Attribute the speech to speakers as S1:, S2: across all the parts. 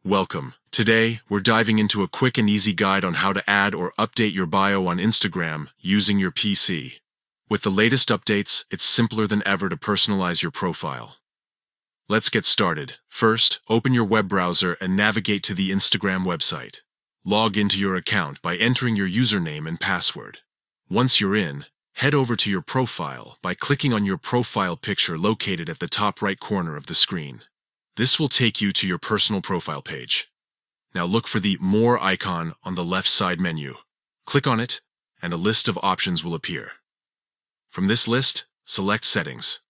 S1: Welcome. Today, we're diving into a quick and easy guide on how to add or update your bio on Instagram using your PC. With the latest updates, it's simpler than ever to personalize your profile. Let's get started. First, open your web browser and navigate to the Instagram website. Log into your account by entering your username and password. Once you're in, head over to your profile by clicking on your profile picture located at the top right corner of the screen. This will take you to your personal profile page. Now look for the More icon on the left side menu. Click on it, and a list of options will appear. From this list, select Settings.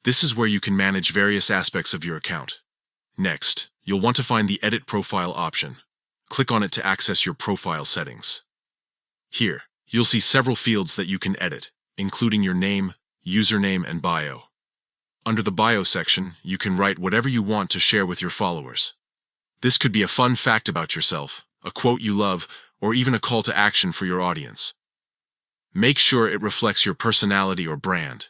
S1: This is where you can manage various aspects of your account. Next, you'll want to find the Edit Profile option. Click on it to access your profile settings. Here, you'll see several fields that you can edit, including your name, username, and bio. Under the bio section, you can write whatever you want to share with your followers. This could be a fun fact about yourself, a quote you love, or even a call to action for your audience. Make sure it reflects your personality or brand.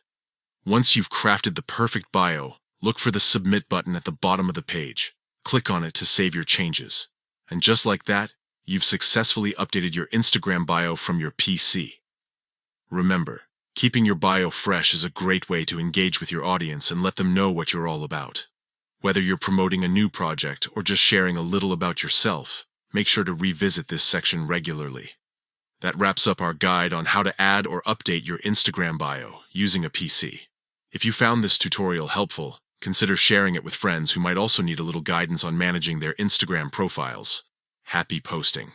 S1: Once you've crafted the perfect bio, look for the Submit button at the bottom of the page. Click on it to save your changes. And just like that, you've successfully updated your Instagram bio from your PC. Remember, keeping your bio fresh is a great way to engage with your audience and let them know what you're all about. Whether you're promoting a new project or just sharing a little about yourself, make sure to revisit this section regularly. That wraps up our guide on how to add or update your Instagram bio using a PC. If you found this tutorial helpful, consider sharing it with friends who might also need a little guidance on managing their Instagram profiles. Happy posting!